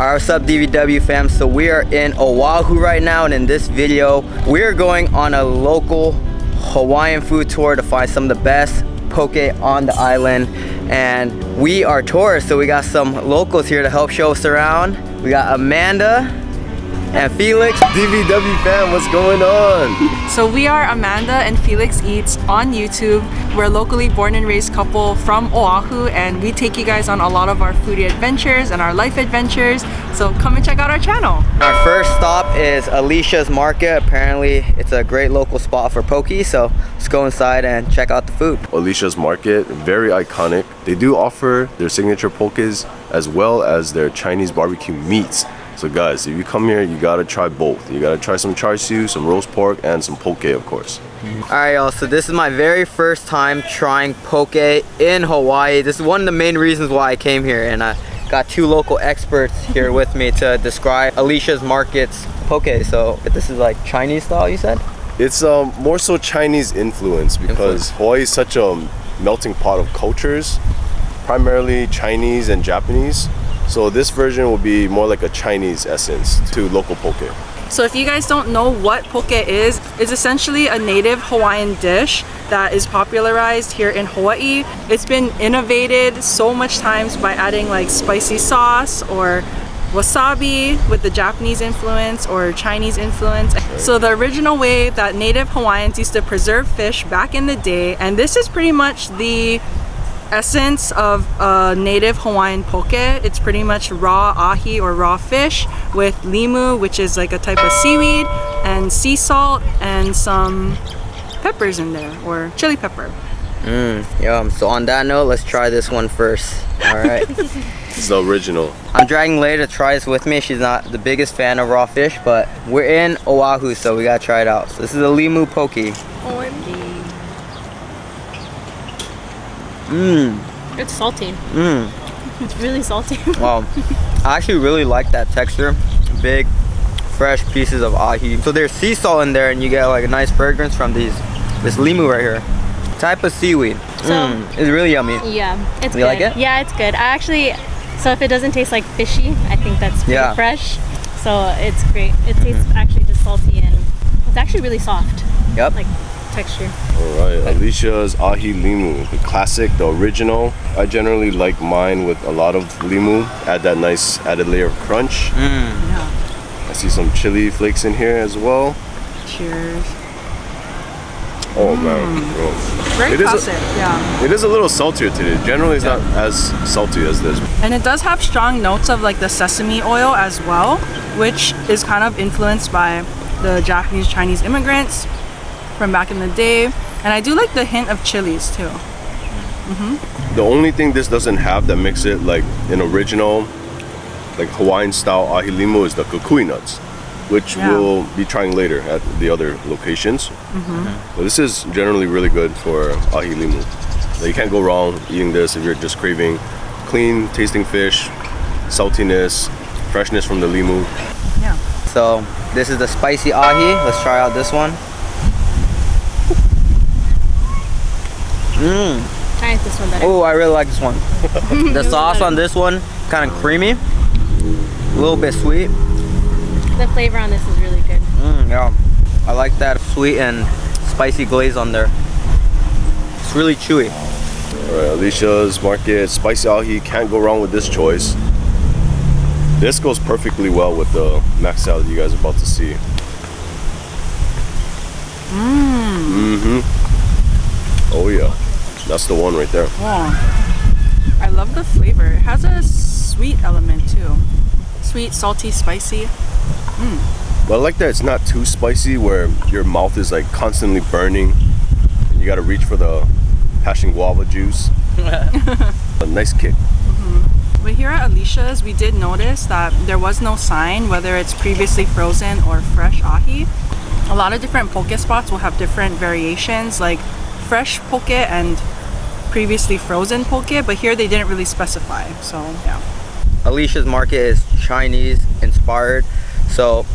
Alright, what's up DVW fam? So we are in Oahu right now, and in this video we are going on a local Hawaiian food tour to find some of the best poke on the island. And we are tourists, so we got some locals here to help show us around. We got Amanda and Felix. DVW fam, what's going on? So we are Amanda and Felix Eats on YouTube. We're a locally born and raised couple from Oahu, and we take you guys on a lot of our foodie adventures and our life adventures. So come and check out our channel. Our first stop is Alicias Market. Apparently it's a great local spot for poke, so let's go inside and check out the food. Alicias Market, very iconic. They do offer their signature pokes as well as their Chinese barbecue meats. So guys, if you come here, you gotta try both. You gotta try some char siu, some roast pork, and some poke, of course. Alright y'all, so this is my very first time trying poke in Hawaii. This is one of the main reasons why I came here, and I got two local experts here with me to describe Alicias Market's poke. So this is like Chinese style, you said? It's more so Chinese influence because Hawaii is such a melting pot of cultures, primarily Chinese and Japanese. So this version will be more like a Chinese essence to local poke. So if you guys don't know what poke is, it's essentially a native Hawaiian dish that is popularized here in Hawaii. It's been innovated so much times by adding like spicy sauce or wasabi with the Japanese influence or Chinese influence. So the original way that native Hawaiians used to preserve fish back in the day, and this is pretty much the essence of a native Hawaiian poke. It's pretty much raw ahi or raw fish with limu, which is like a type of seaweed, and sea salt and some peppers in there, or chili pepper. Yum. So on that note, let's try this one first. Alright. It's the original. I'm dragging Leia to try this with me. She's not the biggest fan of raw fish, but we're in Oahu, so we gotta try it out. So this is a limu poke. OMG. It's salty. It's really salty. Wow. I actually really like that texture. Big, fresh pieces of ahi. So there's sea salt in there, and you get like a nice fragrance from this limu right here. Type of seaweed. It's really yummy. Yeah, it's good. You like it? Yeah, it's good. So if it doesn't taste like fishy, I think that's pretty fresh. So it's great. It tastes actually just salty, and it's actually really soft. Yep. Like texture. Alright, Alicia's ahi limu, the classic, the original. I generally like mine with a lot of limu. Add that nice added layer of crunch. Yeah. I see some chili flakes in here as well. Cheers. Oh man, bro. Very classic, yeah. It is a little saltier today. Generally it's not as salty as this. And it does have strong notes of like the sesame oil as well, which is kind of influenced by the Japanese Chinese immigrants from back in the day. And I do like the hint of chilies too. The only thing this doesn't have that makes it like an original, like Hawaiian style ahi limu is the kukui nuts, which we'll be trying later at the other locations. But this is generally really good for ahi limu. Like, you can't go wrong eating this if you're just craving clean tasting fish, saltiness, freshness from the limu. Yeah. So this is the spicy ahi. Let's try out this one. I like this one better. Oh, I really like this one. The sauce on this one, kind of creamy, a little bit sweet. The flavor on this is really good. Yeah, I like that sweet and spicy glaze on there. It's really chewy. Alright, Alicia's Market, spicy ahi, can't go wrong with this choice. This goes perfectly well with the mac salad you guys are about to see. Oh yeah, that's the one right there. Wow. I love the flavor. It has a sweet element too. Sweet, salty, spicy. But I like that it's not too spicy where your mouth is like constantly burning and you gotta reach for the hashing guava juice. A nice kick. But here at Alicia's, we did notice that there was no sign whether it's previously frozen or fresh ahi. A lot of different poke spots will have different variations, like fresh poke and previously frozen poke, but here they didn't really specify, so yeah. Alicia's Market is Chinese inspired. So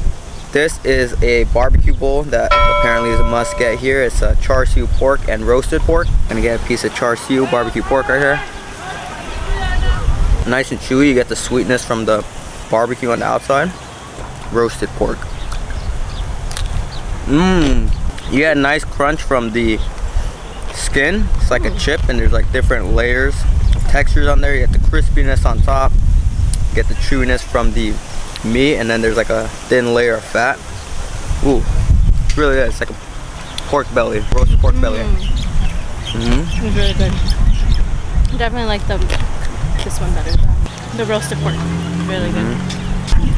this is a barbecue bowl that apparently is a must get here. It's a char siu pork and roasted pork. Gonna get a piece of char siu barbecue pork right here. Nice and chewy. You get the sweetness from the barbecue on the outside, roasted pork. Mmm. You get a nice crunch from the skin. It's like a chip, and there's like different layers of textures on there. You get the crispiness on top, you get the chewiness from the meat, and then there's like a thin layer of fat. Ooh, it's really good. It's like a pork belly, roasted pork belly. It's really good. Definitely like this one better than the roasted pork. Really good.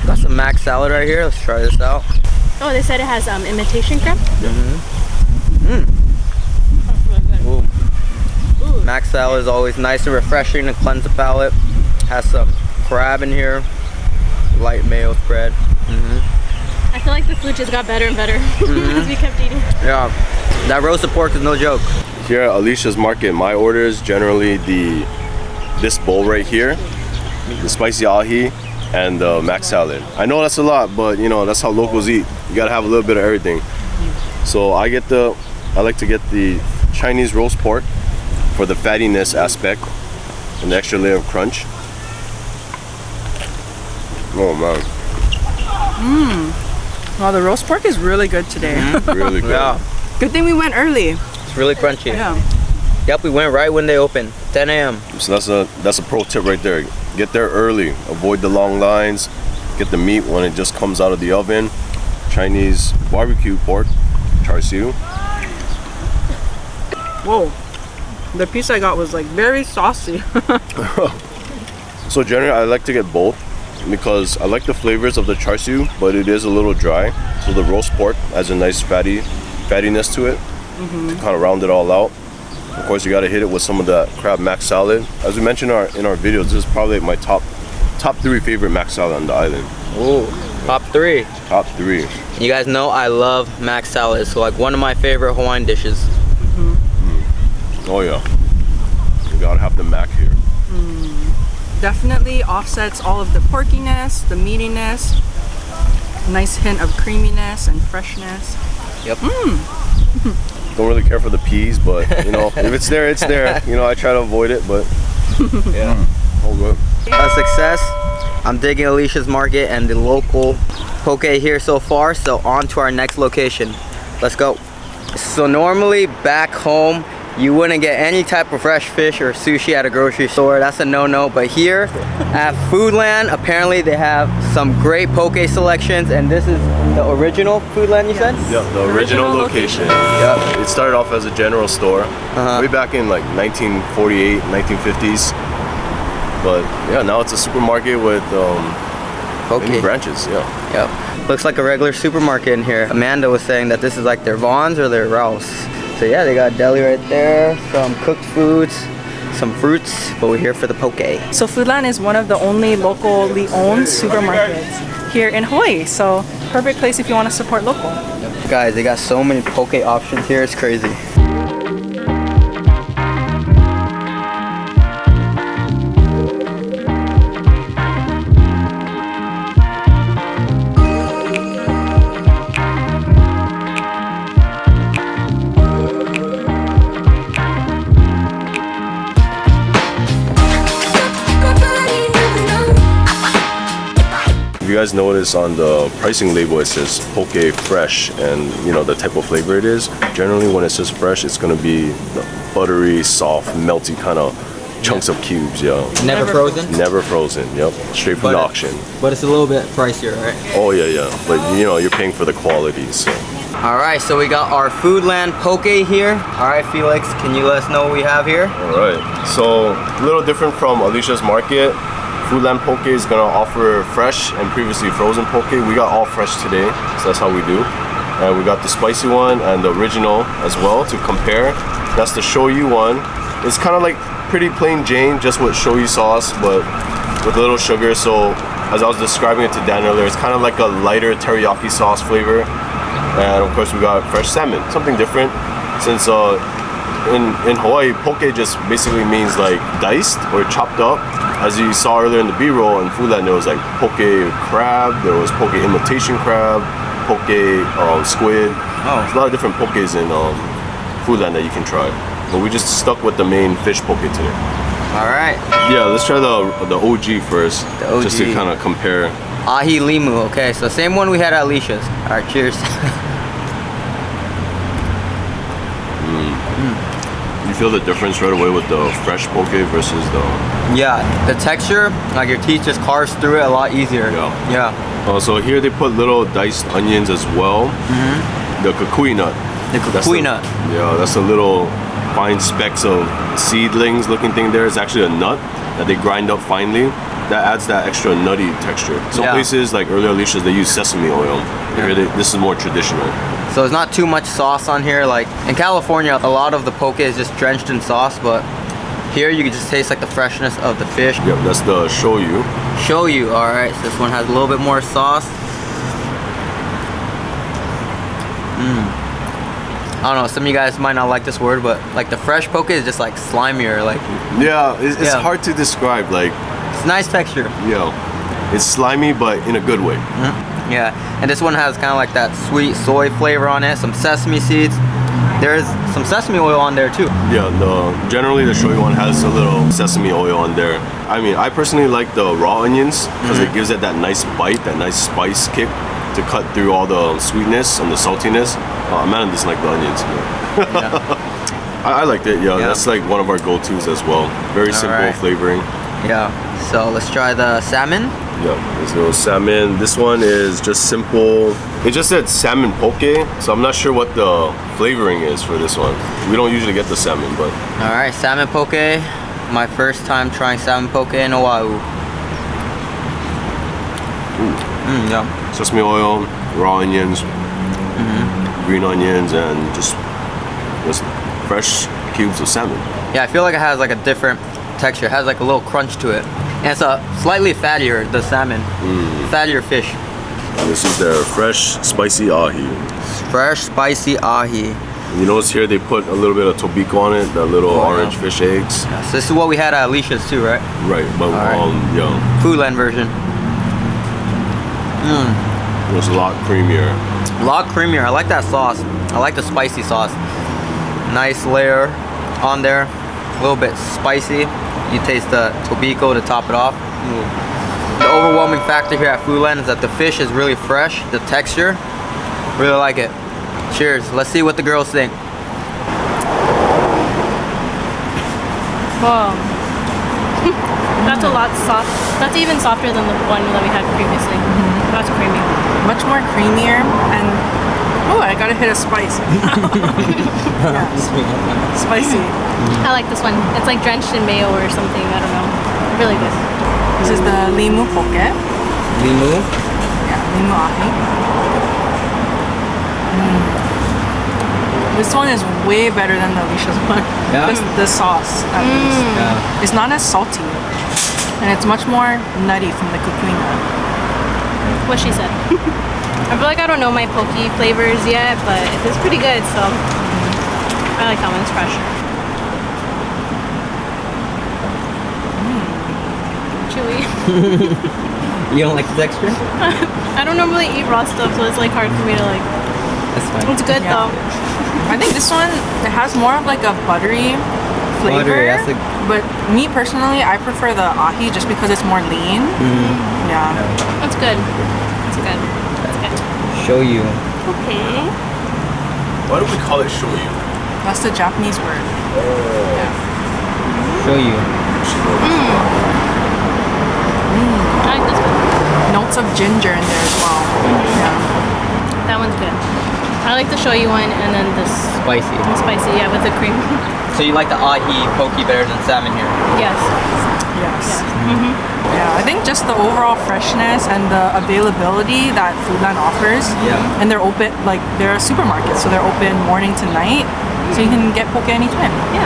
Got some mac salad right here. Let's try this out. Oh, they said it has imitation crab. Really good. Ooh. Ooh. Mac salad is always nice and refreshing to cleanse the palate. Has some crab in here, light mayo spread. I feel like the food just got better and better as we kept eating. Yeah, that roasted pork is no joke. Here at Alicias Market, my order is generally this bowl right here, the spicy ahi, and the mac salad. I know that's a lot, but you know, that's how locals eat. You gotta have a little bit of everything. So I like to get the Chinese roast pork for the fattiness aspect and the extra layer of crunch. Oh man. Well, the roast pork is really good today. Really good. Yeah, Good thing we went early. it's really crunchy. Yeah. Yep, we went right when they opened, 10 a.m. So that's a pro tip right there. Get there early. Avoid the long lines. Get the meat when it just comes out of the oven. Chinese barbecue pork, char siu. Whoa. The piece I got was like very saucy. So generally I like to get both because I like the flavors of the char siu, but it is a little dry. So the roast pork has a nice fattiness to it to kind of round it all out. Of course, you got to hit it with some of that crab mac salad. As we mentioned in our videos, this is probably my top 3 favorite mac salad on the island. Ooh, top 3. Top 3. You guys know I love mac salad, so like one of my favorite Hawaiian dishes. Oh yeah, you gotta have the mac here. Definitely offsets all of the porkiness, the meatiness. Nice hint of creaminess and freshness. Yep. Don't really care for the peas, but you know, if it's there, it's there. You know, I try to avoid it, but Yeah. all good. A success. I'm digging Alicias Market and the local poke here so far, so on to our next location. Let's go. So normally back home, you wouldn't get any type of fresh fish or sushi at a grocery store. That's a no-no. But here at Foodland, apparently they have some great poke selections, and this is the original Foodland, you said? Yep, the original location. Yep. It started off as a general store way back in like 1948, 1950s. But yeah, now it's a supermarket with many branches. Yeah. Yep. Looks like a regular supermarket in here. Amanda was saying that this is like their Vaughn's or their Ralph's. So yeah, they got deli right there, some cooked foods, some fruits, but we're here for the poke. So Foodland is one of the only locally owned supermarkets here in Hawaii. So perfect place if you want to support local. Guys, they got so many poke options here, it's crazy. If you guys notice on the pricing label, it says poke fresh, and you know the type of flavor it is. Generally, when it says fresh, it's gonna be buttery, soft, melty kind of chunks of cubes. Yeah. Never frozen? Never frozen. Yep. Straight from the auction. But it's a little bit pricier, right? Oh yeah, yeah. But you know, you're paying for the quality. So. All right, so we got our Foodland poke here. All right, Felix, can you let us know what we have here? All right. So a little different from Alicias Market. Foodland Poke is gonna offer fresh and previously frozen poke. We got all fresh today, so that's how we do. And we got the spicy one and the original as well to compare. That's the shoyu one. It's kind of like pretty plain Jane, just with shoyu sauce, but with a little sugar. So as I was describing it to Dan earlier, it's kind of like a lighter teriyaki sauce flavor. And of course we got fresh salmon, something different. Since in Hawaii, poke just basically means like diced or chopped up. As you saw earlier in the B-roll in Foodland, there was like poke crab, there was poke imitation crab, poke squid. Oh. There's a lot of different pokes in Foodland that you can try. But we just stuck with the main fish poke today. All right. Yeah, let's try the OG first. The OG. Just to kind of compare. Ahi limu. Okay, so same one we had at Alicia's. All right, cheers. You feel the difference right away with the fresh poke versus the... Yeah, the texture, like your teeth just carves through it a lot easier. Yeah. So here they put little diced onions as well. The kukui nut. The kukui nut. Yeah, that's a little fine specks of seedlings looking thing there. It's actually a nut that they grind up finely. That adds that extra nutty texture. Some places like earlier Alicia's, they use sesame oil. Here this is more traditional. So it's not too much sauce on here. Like in California, a lot of the poke is just drenched in sauce, but here you can just taste like the freshness of the fish. Yep, that's the shoyu. Shoyu, all right. So this one has a little bit more sauce. I don't know, some of you guys might not like this word, but like the fresh poke is just like slimier, like. Yeah, it's hard to describe. Like, it's nice texture. Yeah, it's slimy, but in a good way. Yeah, and this one has kind of like that sweet soy flavor on it, some sesame seeds. There's some sesame oil on there too. Yeah, generally the shoyu one has a little sesame oil on there. I mean, I personally like the raw onions because it gives it that nice bite, that nice spice kick to cut through all the sweetness and the saltiness. Man, I dislike the onions. I liked it, that's like one of our go-tos as well. Very simple flavoring. Yeah, so let's try the salmon. Yeah, there's no salmon. This one is just simple. It just said salmon poke, so I'm not sure what the flavoring is for this one. We don't usually get the salmon, but... All right, salmon poke. My first time trying salmon poke in Oahu. Yeah. Sesame oil, raw onions, green onions, and just fresh cubes of salmon. Yeah, I feel like it has like a different texture. It has like a little crunch to it. And it's a slightly fattier, the salmon. Fattier fish. And this is their fresh, spicy ahi. Fresh, spicy ahi. You notice here they put a little bit of tobiko on it, the little orange fish eggs. Yeah, so this is what we had at Alicia's too, right? Right, but yeah. Foodland version. It was a lot creamier. A lot creamier. I like that sauce. I like the spicy sauce. Nice layer on there. A little bit spicy. You taste the tobiko to top it off. The overwhelming factor here at Foodland is that the fish is really fresh. The texture, really like it. Cheers. Let's see what the girls think. Whoa. That's a lot soft. That's even softer than the one that we had previously. That's creamy. Much more creamier, and oh, I gotta hit a spice. Spicy. I like this one. It's like drenched in mayo or something. I don't know. Really good. This is the limu poke. Limu? Yeah, limu ahi. This one is way better than the Alicia's one. Yeah? The sauce, at least. Yeah. It's not as salty. And it's much more nutty from the kukui nut. What she said. I feel like I don't know my poke flavors yet, but it's pretty good, so I like that one. It's fresh. Chewy. You don't like the texture? I don't normally eat raw stuff, so it's like hard for me to like. That's fine. It's good though. I think this one, it has more of like a buttery flavor. But me personally, I prefer the ahi just because it's more lean. Yeah. That's good. That's good. That's good. Show you. Okay. Why do we call it shoyu? That's the Japanese word. Yeah. Show you. I like this one. Notes of ginger in there as well. Yeah. That one's good. I like the shoyu one and then this Spicy. spicy, yeah, with the cream. So you like the ahi poke better than salmon here? Yes. Yes. Yeah, I think just the overall freshness and the availability that Foodland offers. Yeah. And they're open, like they're a supermarket, so they're open morning to night. So you can get poke anytime. Yeah.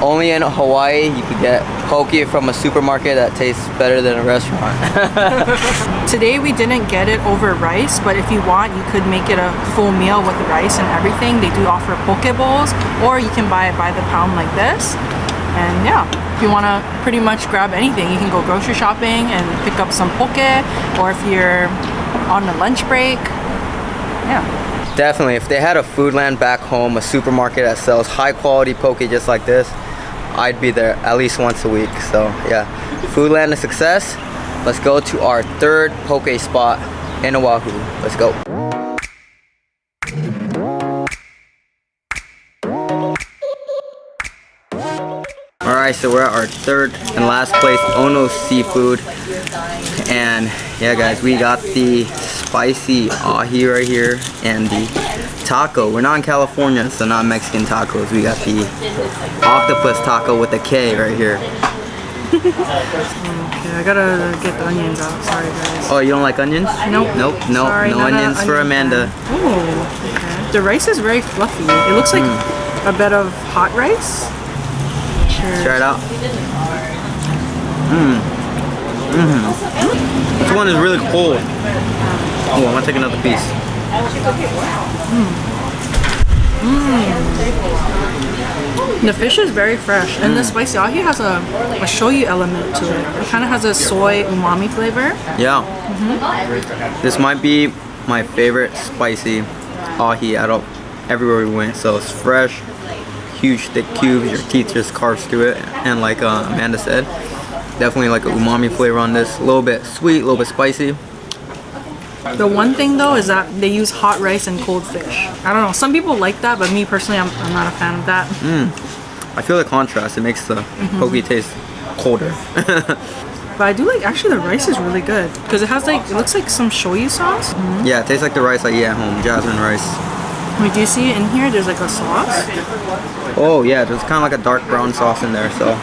Only in Hawaii you could get poke from a supermarket that tastes better than a restaurant. Today we didn't get it over rice, but if you want, you could make it a full meal with rice and everything. They do offer poke bowls, or you can buy it by the pound like this. And yeah, if you want to pretty much grab anything, you can go grocery shopping and pick up some poke, or if you're on a lunch break, yeah. Definitely, if they had a Foodland back home, a supermarket that sells high quality poke just like this, I'd be there at least once a week. So yeah, Foodland a success. Let's go to our third poke spot in Oahu. Let's go. Alright, so we're at our third and last place, Onos Seafood. And yeah guys, we got the spicy ahi right here and the taco. We're not in California, so not Mexican tacos. We got the octopus taco with a K right here. Okay, I gotta get the onions out. Sorry guys. Oh, you don't like onions? Nope. Nope, Sorry, no onions for Amanda. Oh, okay. The rice is very fluffy. It looks like a bed of hot rice. Cheers. Try it out. This one is really cold. Oh, I'm gonna take another piece. The fish is very fresh, and the spicy ahi has a shoyu element to it. It kind of has a soy umami flavor. Yeah. This might be my favorite spicy ahi out of everywhere we went. So it's fresh, huge thick cubes. Your teeth just carves through it, and like Amanda said, definitely like a umami flavor on this. A little bit sweet, a little bit spicy. The one thing though is that they use hot rice and cold fish. I don't know, some people like that, but me personally, I'm not a fan of that. I feel the contrast. It makes the poke taste colder. But I do like, actually the rice is really good because it has like, it looks like some shoyu sauce. Yeah, it tastes like the rice I eat at home, jasmine rice. Wait, do you see in here there's like a sauce? Oh yeah, there's kind of like a dark brown sauce in there, so.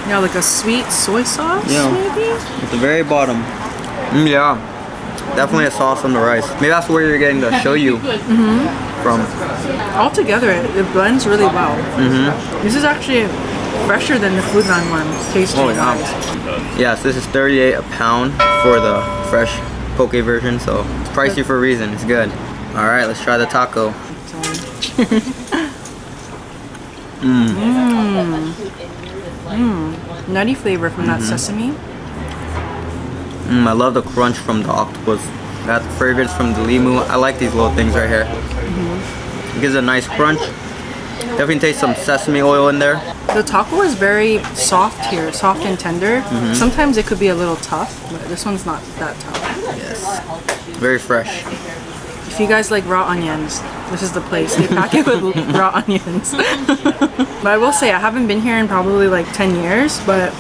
Yeah, like a sweet soy sauce, maybe? At the very bottom. Yeah. Definitely a sauce on the rice. Maybe that's where you're getting the shoyu from. Altogether, it blends really well. This is actually fresher than the Foodland one, tasting wise. Yes, this is $38 a pound for the fresh poke version, so it's pricey for a reason. It's good. All right, let's try the taco. Nutty flavor from that sesame. I love the crunch from the octopus. Got the fragrance from the limu. I like these little things right here. It gives a nice crunch. Definitely taste some sesame oil in there. The taco is very soft here, soft and tender. Sometimes it could be a little tough, but this one's not that tough. Yes. Very fresh. If you guys like raw onions, this is the place. They pack it with raw onions. But I will say, I haven't been here in probably like 10 years, but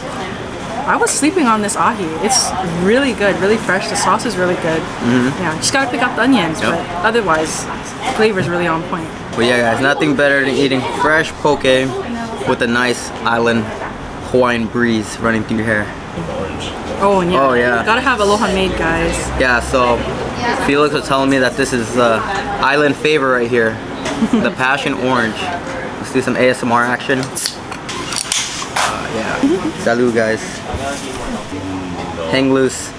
I was sleeping on this ahi. It's really good, really fresh. The sauce is really good. Yeah, just gotta pick out the onions, but otherwise, flavor's really on point. But yeah guys, nothing better than eating fresh poke with a nice island Hawaiian breeze running through your hair. Oh yeah. Oh yeah. Gotta have aloha made, guys. Yeah, so Felix was telling me that this is the island favorite right here. The passion orange. Let's do some ASMR action. Yeah. Salud, guys. Hang loose.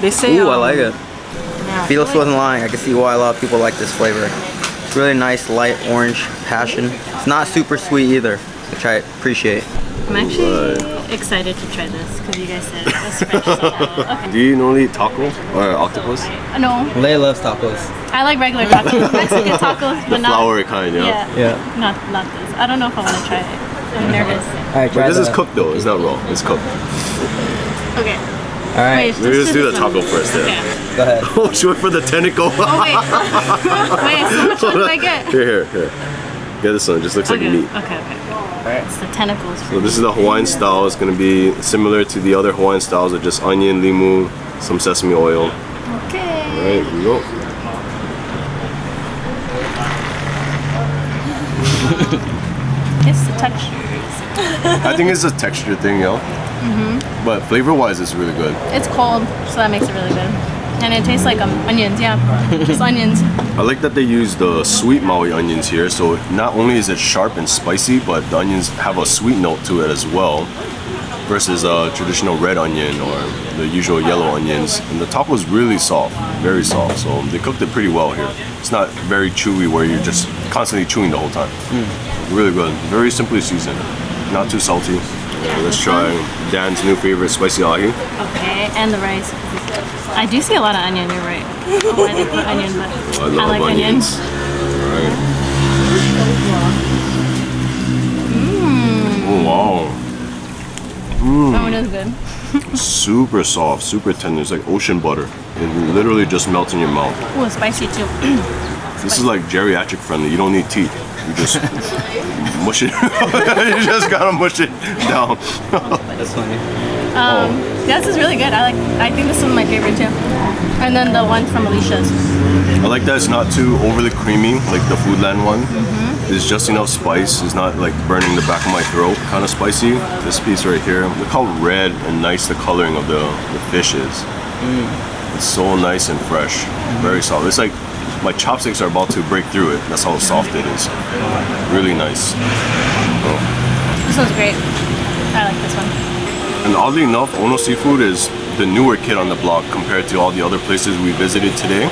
They say Ooh, I like it. yeah, Felix wasn't lying. I can see why a lot of people like this flavor. It's really nice, light orange passion. It's not super sweet either, which I appreciate. I'm actually excited to try this because you guys said it's fresh. So, okay. Do you normally eat taco or octopus? No, Leia loves tacos. I like regular tacos, Mexican tacos, but The not. flowery kind, yeah. Yeah. Not this. I don't know if I want to try it. I'm nervous. Alright, But this is cooked though, it's not raw, it's cooked. Okay. Alright, Maybe let's do the this taco one. first then. Okay. go ahead. Oh, she went for the tentacle. Oh wait. Wait. So which one do I get? Here. Get this one, it just looks like meat. Okay. It's the tentacles. So this is the Hawaiian style. It's going to be similar to the other Hawaiian styles of just onion, limu, some sesame oil. Okay. Alright, here we go. It's the texture. I think it's a texture thing, yo. But flavor-wise, it's really good. It's cold, so that makes it really good. And it tastes like onions, yeah. Just onions. I like that they use the sweet Maui onions here. So not only is it sharp and spicy, but the onions have a sweet note to it as well. Versus a traditional red onion or the usual yellow onions. And the taco is really soft, very soft. So they cooked it pretty well here. It's not very chewy where you're just constantly chewing the whole time. Really good, very simply seasoned. Not too salty. Let's try Dan's new favorite, spicy ahi. Okay, and the rice. I do see a lot of onion, you're right. Oh, I didn't put onion, but I love like onions. onion. Alright. That one is good. Super soft, super tender. It's like ocean butter. It literally just melts in your mouth. Oh, it's spicy too. This is like geriatric friendly. You don't need teeth. You just mush it. You just gotta mush it down. That's funny. This is really good. I think this is my favorite too. And then the one from Alicia's. I like that it's not too overly creamy like the Foodland one. It's just enough spice. It's not like burning the back of my throat kind of spicy. This piece right here, look how red and nice the coloring of the fish is. It's so nice and fresh. Very soft. It's like my chopsticks are about to break through it. That's how soft it is. Really nice. This one's great. I like this one. And oddly enough, Onos Seafood is the newer kid on the block compared to all the other places we visited today.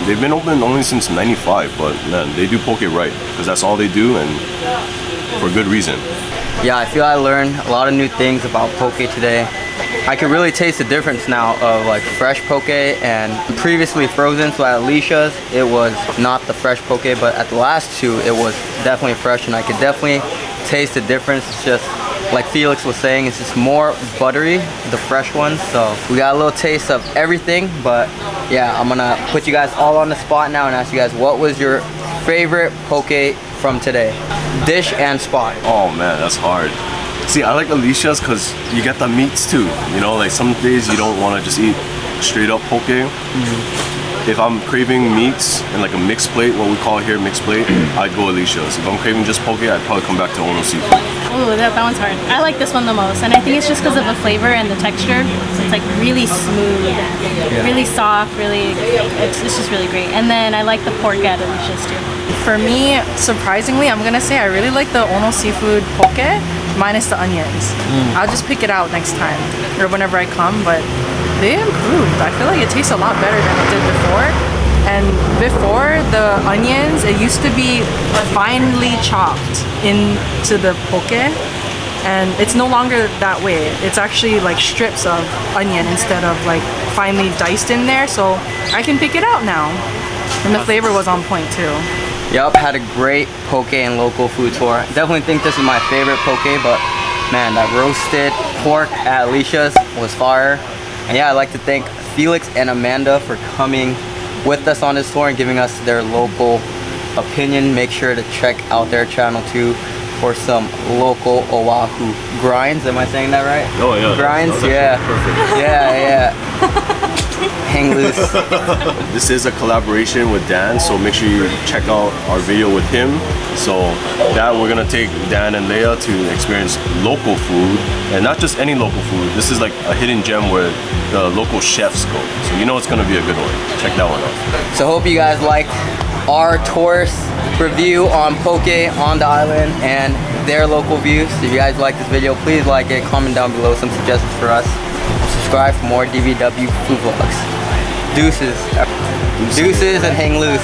They've been open only since '95, but man, they do poke right because that's all they do, and for good reason. Yeah, I feel I learned a lot of new things about poke today. I can really taste the difference now of like fresh poke and previously frozen. So at Alicia's, it was not the fresh poke, but at the last two, it was definitely fresh, and I could definitely taste the difference. It's just like Felix was saying, it's just more buttery, the fresh ones. So we got a little taste of everything, but yeah, I'm gonna put you guys all on the spot now and ask you guys, what was your favorite poke from today? Dish and spot. Oh man, that's hard. See, I like Alicia's because you get the meats too. You know, like some days you don't want to just eat straight up poke. If I'm craving meats and like a mixed plate, what we call here mixed plate, I'd go Alicia's. If I'm craving just poke, I'd probably come back to Onos Seafood. Oh, that one's hard. I like this one the most, and I think it's just because of the flavor and the texture. It's like really smooth, really soft, it's just really great. And then I like the pork at Alicia's too. For me, surprisingly, I'm gonna say I really like the Onos Seafood poke, minus the onions. I'll just pick it out next time or whenever I come, but they improved. I feel like it tastes a lot better than it did before. And before, the onions, it used to be finely chopped into the poke, and it's no longer that way. It's actually like strips of onion instead of like finely diced in there, so I can pick it out now. And the flavor was on point too. Yup, had a great poke and local food tour. Definitely think this is my favorite poke, but man, that roasted pork at Alicia's was fire. And yeah, I'd like to thank Felix and Amanda for coming with us on this tour and giving us their local opinion. Make sure to check out their channel too for some local Oahu grinds. Am I saying that right? Oh yeah. Grinds? Yeah. Perfect. Yeah. Hang loose. This is a collaboration with Dan, so make sure you check out our video with him. So that we're gonna take Dan and Leia to experience local food, and not just any local food. This is like a hidden gem where the local chefs go. So you know it's gonna be a good one. Check that one out. So hope you guys liked our tourist review on poke on the island and their local views. If you guys like this video, please like it, comment down below some suggestions for us. Subscribe for more DVW food vlogs. Deuces and hang loose.